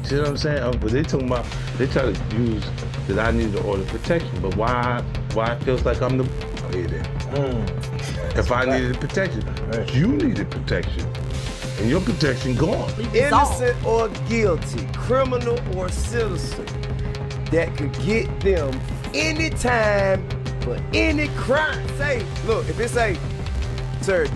see what I'm saying? But they talking about, they try to use that I need to order protection, but why it feels like I'm the here then? If I needed protection, you needed protection. And your protection gone. Innocent or guilty, criminal or citizen, that could get them anytime for any crime. Say, look, if it say, sir,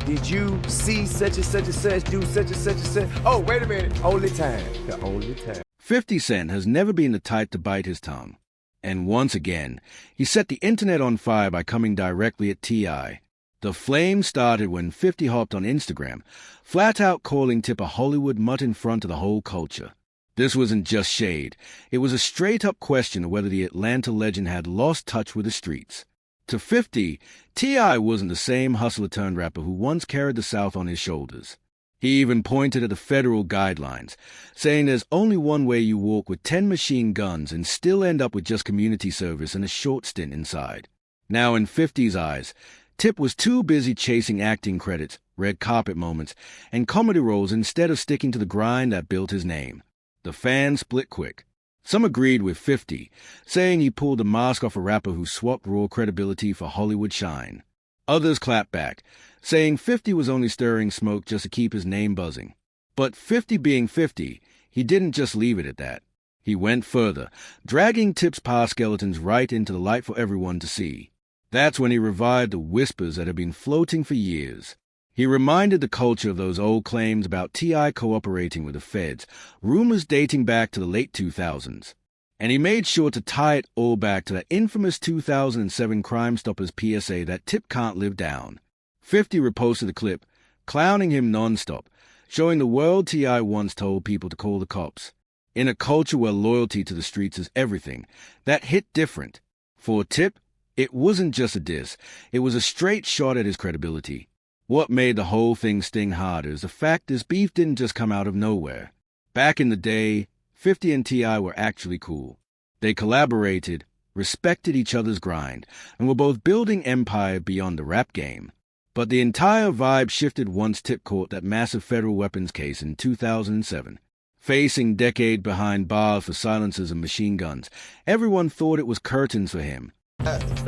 did you see such and such, do such and such? Oh, wait a minute, only time, the only time. 50 Cent has never been the type to bite his tongue. And once again, he set the internet on fire by coming directly at T.I. The flame started when 50 hopped on Instagram, flat out calling Tip a Hollywood mutt in front of the whole culture. This wasn't just shade. It was a straight-up question of whether the Atlanta legend had lost touch with the streets. To 50, T.I. wasn't the same hustler-turned-rapper who once carried the South on his shoulders. He even pointed at the federal guidelines, saying there's only one way you walk with 10 machine guns and still end up with just community service and a short stint inside. Now, in 50's eyes, Tip was too busy chasing acting credits, red carpet moments, and comedy roles instead of sticking to the grind that built his name. The fans split quick. Some agreed with 50, saying he pulled the mask off a rapper who swapped raw credibility for Hollywood shine. Others clapped back, saying 50 was only stirring smoke just to keep his name buzzing. But 50 being 50, he didn't just leave it at that. He went further, dragging Tip's power skeletons right into the light for everyone to see. That's when he revived the whispers that had been floating for years. He reminded the culture of those old claims about T.I. cooperating with the feds, rumors dating back to the late 2000s. And he made sure to tie it all back to that infamous 2007 Crime Stoppers PSA that Tip can't live down. 50 reposted the clip, clowning him nonstop, showing the world T.I. once told people to call the cops. In a culture where loyalty to the streets is everything, that hit different. For Tip, it wasn't just a diss, it was a straight shot at his credibility. What made the whole thing sting harder is the fact this beef didn't just come out of nowhere. Back in the day, 50 and T.I. were actually cool. They collaborated, respected each other's grind, and were both building empire beyond the rap game. But the entire vibe shifted once Tip caught that massive federal weapons case in 2007. Facing decade behind bars for silencers and machine guns, everyone thought it was curtains for him.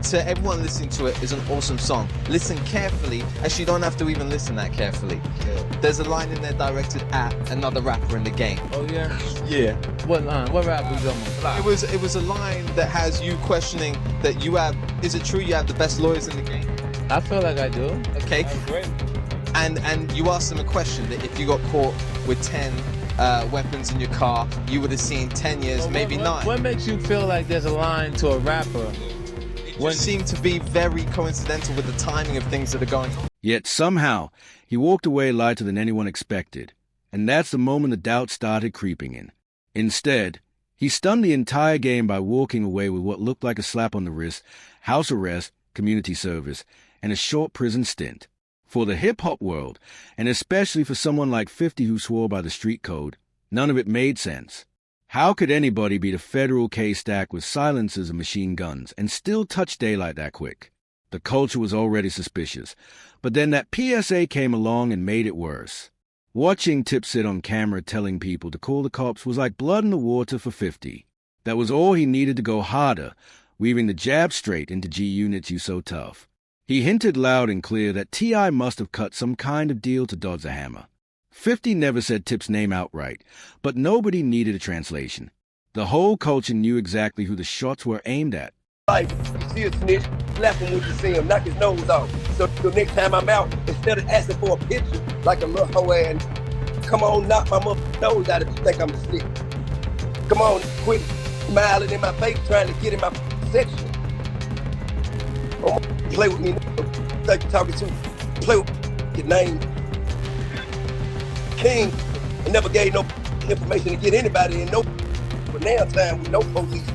To everyone listening to it, is an awesome song. Listen carefully. Actually, you don't have to even listen that carefully. There's a line in there directed at another rapper in the game. Oh yeah? Yeah. What line? What rapper was on? It was a line that has you questioning that you have, is it true you have the best lawyers in the game? I feel like I do. Okay. That's great. And you asked them a question that if you got caught with 10 weapons in your car, you would have seen 10 years, Well, maybe 9. What makes you feel like there's a line to a rapper? It seemed to be very coincidental with the timing of things that are going on. Yet somehow, he walked away lighter than anyone expected, and that's the moment the doubt started creeping in. Instead, he stunned the entire game by walking away with what looked like a slap on the wrist, house arrest, community service, and a short prison stint. For the hip-hop world, and especially for someone like 50 who swore by the street code, none of it made sense. How could anybody beat a federal case stacked with silencers and machine guns and still touch daylight that quick? The culture was already suspicious, but then that PSA came along and made it worse. Watching Tip sit on camera telling people to call the cops was like blood in the water for 50. That was all he needed to go harder, weaving the jab straight into G-Unit's You So Tough. He hinted loud and clear that T.I. must have cut some kind of deal to dodge the hammer. 50 never said Tip's name outright, but nobody needed a translation. The whole culture knew exactly who the shots were aimed at. Like, you see a snitch, slap him when you see him, knock his nose off. So the next time I'm out, instead of asking for a picture, like a little hoe and come on, knock my nose out if you think I'm a snitch. Come on, quit smiling in my face, trying to get in my section. Don't play with me, like you're talking to. Play with your name. King, and never gave no information to get anybody in no, but now time with no police.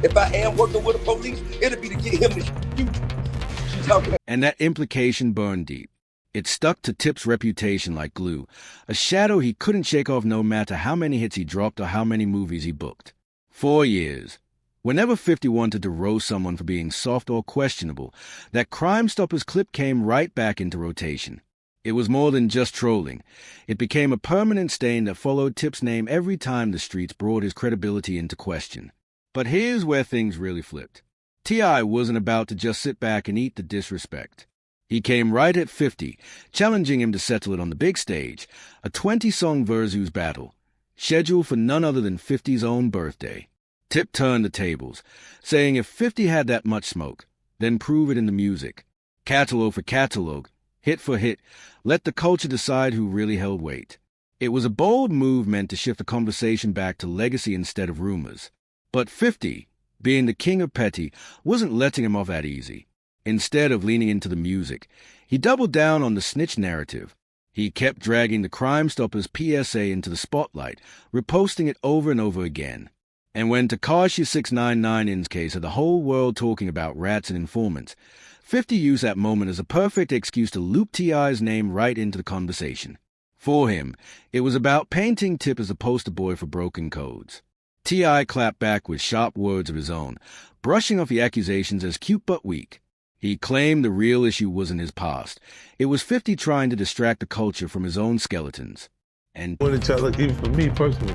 If I am working with the police, it'll be to get him to shoot. And that implication burned deep. It stuck to Tip's reputation like glue, a shadow he couldn't shake off no matter how many hits he dropped or how many movies he booked. 4 years. Whenever 50 wanted to roast someone for being soft or questionable, that Crime Stoppers clip came right back into rotation. It was more than just trolling. It became a permanent stain that followed Tip's name every time the streets brought his credibility into question. But here's where things really flipped. T.I. wasn't about to just sit back and eat the disrespect. He came right at 50, challenging him to settle it on the big stage, a 20-song Versus battle, scheduled for none other than 50's own birthday. Tip turned the tables, saying if 50 had that much smoke, then prove it in the music. Catalog for catalog, hit for hit, let the culture decide who really held weight. It was a bold move meant to shift the conversation back to legacy instead of rumors. But 50, being the king of petty, wasn't letting him off that easy. Instead of leaning into the music, he doubled down on the snitch narrative. He kept dragging the Crime Stoppers PSA into the spotlight, reposting it over and over again. And when Tekashi 6ix9ine case had the whole world talking about rats and informants, 50 used that moment as a perfect excuse to loop T.I.'s name right into the conversation. For him, it was about painting Tip as a poster boy for broken codes. T.I. clapped back with sharp words of his own, brushing off the accusations as cute but weak. He claimed the real issue wasn't his past. It was 50 trying to distract the culture from his own skeletons. And I want to tell, like, even for me personally,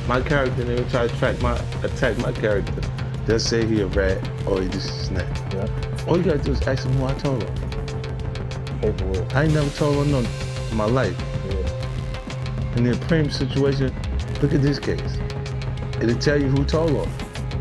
my character never try to attack my character. Just say he a rat or he just a snake. Yeah. All you gotta do is ask him who I told him. Paperwork. I ain't never told him no in my life. Yeah. In the Prem situation, look at this case. It'll tell you who told him.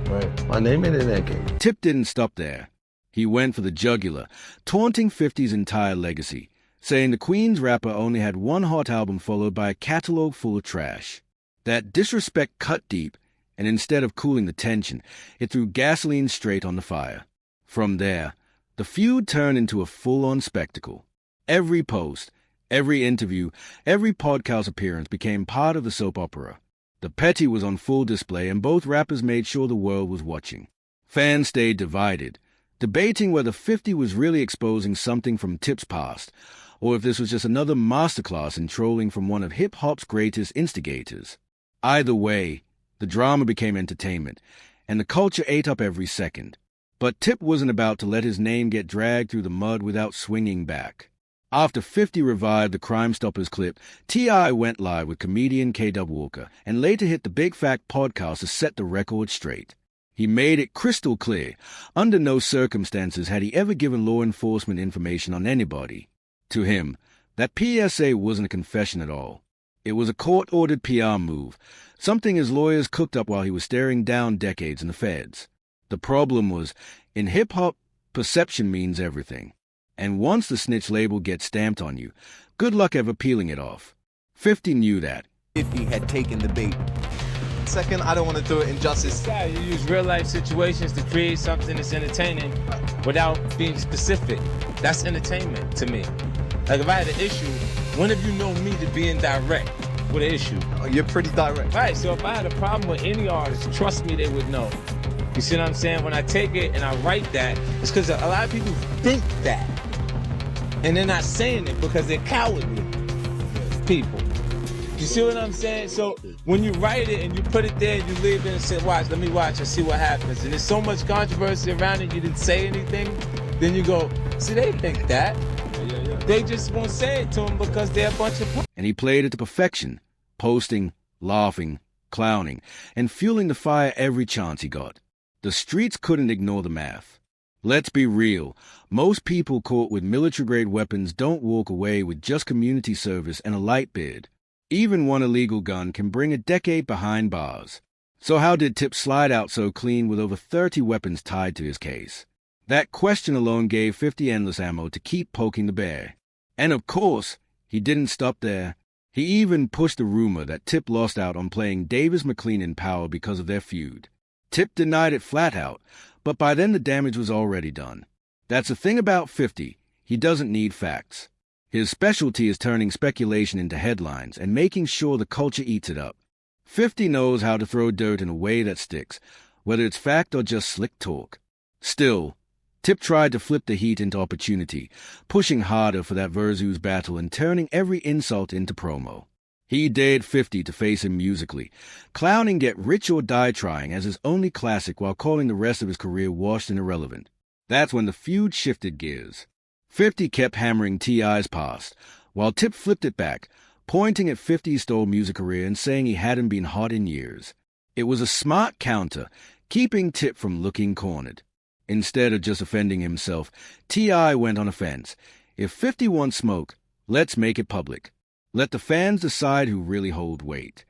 Right. My name ain't in that case. Tip didn't stop there. He went for the jugular, taunting 50's entire legacy, saying the Queen's rapper only had one hot album followed by a catalog full of trash. That disrespect cut deep, and instead of cooling the tension, it threw gasoline straight on the fire. From there, the feud turned into a full-on spectacle. Every post, every interview, every podcast appearance became part of the soap opera. The petty was on full display, and both rappers made sure the world was watching. Fans stayed divided, debating whether 50 was really exposing something from Tip's past, or if this was just another masterclass in trolling from one of hip-hop's greatest instigators. Either way, the drama became entertainment, and the culture ate up every second. But Tip wasn't about to let his name get dragged through the mud without swinging back. After 50 revived the Crime Stoppers clip, T.I. went live with comedian K-Dub Walker and later hit the Big Fact podcast to set the record straight. He made it crystal clear, under no circumstances had he ever given law enforcement information on anybody. To him, that PSA wasn't a confession at all. It was a court-ordered PR move, something his lawyers cooked up while he was staring down decades in the feds. The problem was, in hip-hop, perception means everything. And once the snitch label gets stamped on you, good luck ever peeling it off. 50 knew that. 50 had taken the bait. Second, I don't want to do it injustice. Yeah, you use real-life situations to create something that's entertaining without being specific. That's entertainment to me. Like, if I had an issue, when have you known me to be indirect with an issue? Oh, you're pretty direct. Right, so if I had a problem with any artist, trust me, they would know. You see what I'm saying? When I take it and I write that, it's because a lot of people think that. And they're not saying it because they're cowardly people. You see what I'm saying? So when you write it and you put it there and you leave it and say, watch, let me watch and see what happens. And there's so much controversy around it, you didn't say anything. Then you go, see, they think that. They just won't say it to them because they're a bunch of... And he played it to perfection, posting, laughing, clowning, and fueling the fire every chance he got. The streets couldn't ignore the math. Let's be real. Most people caught with military-grade weapons don't walk away with just community service and a light bid. Even one illegal gun can bring a decade behind bars. So how did Tip slide out so clean with over 30 weapons tied to his case? That question alone gave 50 endless ammo to keep poking the bear. And of course, he didn't stop there. He even pushed the rumor that Tip lost out on playing Davis McLean in Power because of their feud. Tip denied it flat out, but by then the damage was already done. That's the thing about 50. He doesn't need facts. His specialty is turning speculation into headlines and making sure the culture eats it up. 50 knows how to throw dirt in a way that sticks, whether it's fact or just slick talk. Still, Tip tried to flip the heat into opportunity, pushing harder for that Versus battle and turning every insult into promo. He dared 50 to face him musically, clowning Get Rich or Die Trying as his only classic while calling the rest of his career washed and irrelevant. That's when the feud shifted gears. 50 kept hammering T.I.'s past, while Tip flipped it back, pointing at 50's stole music career and saying he hadn't been hot in years. It was a smart counter, keeping Tip from looking cornered. Instead of just offending himself, T.I. went on offense. If 50 wants smoke, let's make it public. Let the fans decide who really hold weight.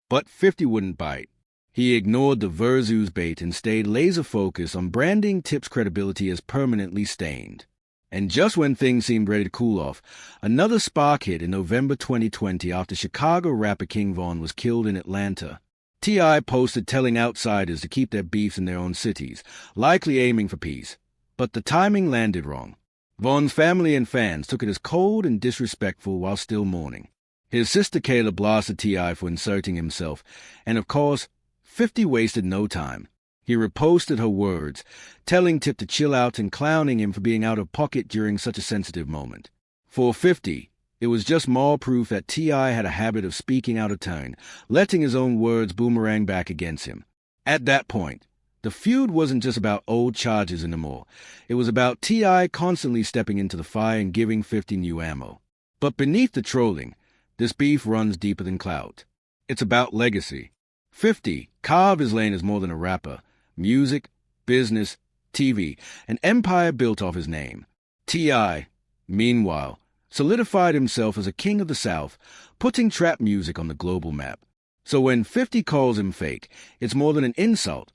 But 50 wouldn't bite. He ignored the Verzu's bait and stayed laser-focused on branding Tip's credibility as permanently stained. And just when things seemed ready to cool off, another spark hit in November 2020 after Chicago rapper King Von was killed in Atlanta. T.I. posted telling outsiders to keep their beefs in their own cities, likely aiming for peace. But the timing landed wrong. Von's family and fans took it as cold and disrespectful while still mourning. His sister Kayla blasted T.I. for inserting himself, and of course, 50 wasted no time. He reposted her words, telling Tip to chill out and clowning him for being out of pocket during such a sensitive moment. For 50, it was just more proof that T.I. had a habit of speaking out of turn, letting his own words boomerang back against him. At that point, the feud wasn't just about old charges anymore. It was about T.I. constantly stepping into the fire and giving 50 new ammo. But beneath the trolling, this beef runs deeper than clout. It's about legacy. 50 carved his lane as more than a rapper. Music, business, TV, an empire built off his name. T.I., meanwhile, solidified himself as a king of the South, putting trap music on the global map. So when 50 calls him fake, it's more than an insult.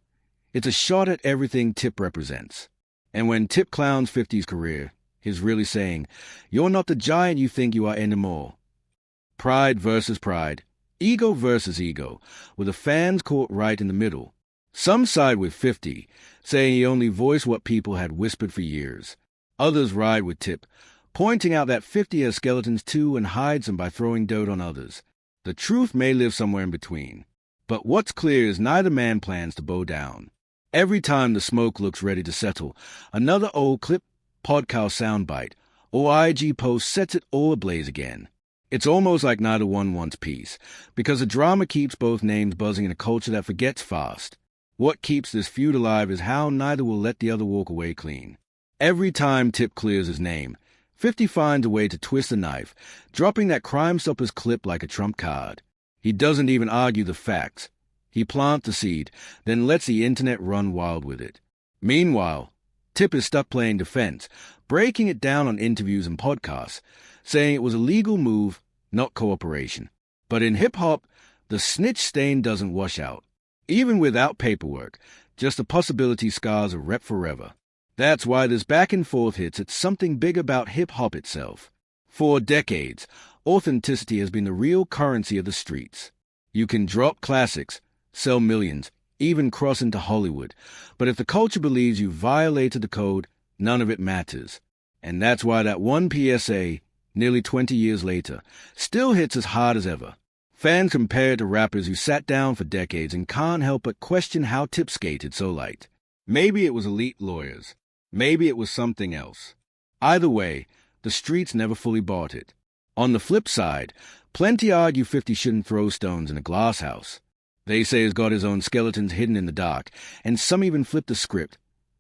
It's a shot at everything Tip represents. And when Tip clowns 50's career, he's really saying, "You're not the giant you think you are anymore." Pride versus pride, ego versus ego, with the fans caught right in the middle. Some side with 50, saying he only voiced what people had whispered for years. Others ride with Tip, pointing out that 50 has skeletons too and hides them by throwing dirt on others. The truth may live somewhere in between. But what's clear is neither man plans to bow down. Every time the smoke looks ready to settle, another old clip, podcast soundbite, or IG post sets it all ablaze again. It's almost like neither one wants peace, because the drama keeps both names buzzing in a culture that forgets fast. What keeps this feud alive is how neither will let the other walk away clean. Every time Tip clears his name, 50 finds a way to twist the knife, dropping that Crime Stoppers clip like a trump card. He doesn't even argue the facts. He plants the seed, then lets the internet run wild with it. Meanwhile, Tip is stuck playing defense, breaking it down on interviews and podcasts, saying it was a legal move, not cooperation. But in hip-hop, the snitch stain doesn't wash out. Even without paperwork, just the possibility scars a rep forever. That's why this back and forth hits at something big about hip-hop itself. For decades, authenticity has been the real currency of the streets. You can drop classics, sell millions, even cross into Hollywood, but if the culture believes you violated the code, none of it matters. And that's why that one PSA, nearly 20 years later, still hits as hard as ever. Fans compare it to rappers who sat down for decades and can't help but question how Tip skated so light. Maybe it was elite lawyers. Maybe it was something else. Either way, the streets never fully bought it. On the flip side, plenty argue 50 shouldn't throw stones in a glass house. They say he's got his own skeletons hidden in the dark, and some even flip the script,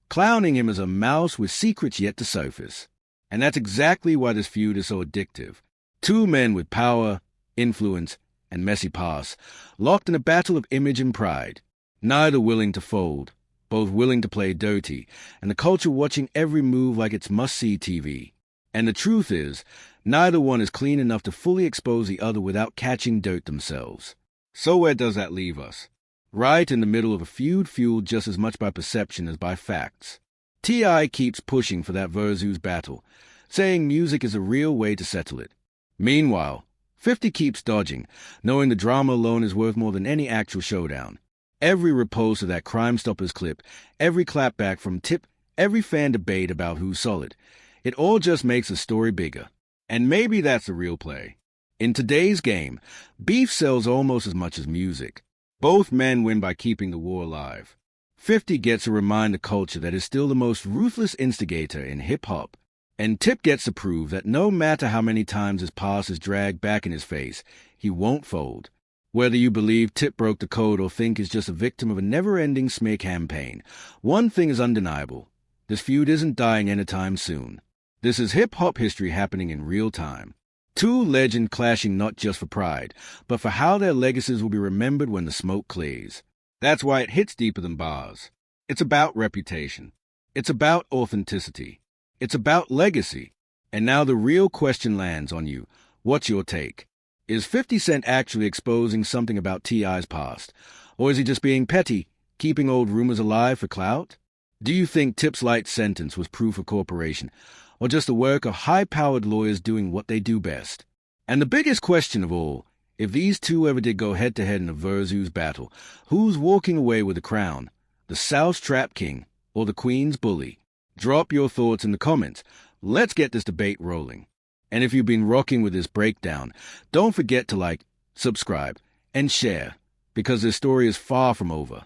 clowning him as a mouse with secrets yet to surface. And that's exactly why this feud is so addictive. Two men with power, influence, and messy past, locked in a battle of image and pride, neither willing to fold, both willing to play dirty, and the culture watching every move like it's must-see TV. And the truth is, neither one is clean enough to fully expose the other without catching dirt themselves. So where does that leave us? Right in the middle of a feud fueled just as much by perception as by facts. T.I. keeps pushing for that Versus battle, saying music is a real way to settle it. Meanwhile, 50 keeps dodging, knowing the drama alone is worth more than any actual showdown. Every repost of that Crime Stoppers clip, every clapback from Tip, every fan debate about who's solid, it all just makes the story bigger. And maybe that's the real play. In today's game, beef sells almost as much as music. Both men win by keeping the war alive. 50 gets to remind the culture that is still the most ruthless instigator in hip-hop. And Tip gets to prove that no matter how many times his past is dragged back in his face, he won't fold. Whether you believe Tip broke the code or think he's just a victim of a never-ending smear campaign, one thing is undeniable. This feud isn't dying anytime soon. This is hip-hop history happening in real time. Two legends clashing not just for pride, but for how their legacies will be remembered when the smoke clears. That's why it hits deeper than bars. It's about reputation. It's about authenticity. It's about legacy. And now the real question lands on you. What's your take? Is 50 Cent actually exposing something about T.I.'s past? Or is he just being petty, keeping old rumors alive for clout? Do you think Tip's light sentence was proof of corporation, or just the work of high-powered lawyers doing what they do best? And the biggest question of all, if these two ever did go head-to-head in a versus battle, who's walking away with the crown? The South's Trap King or the Queen's Bully? Drop your thoughts in the comments. Let's get this debate rolling. And if you've been rocking with this breakdown, don't forget to like, subscribe, and share, because this story is far from over.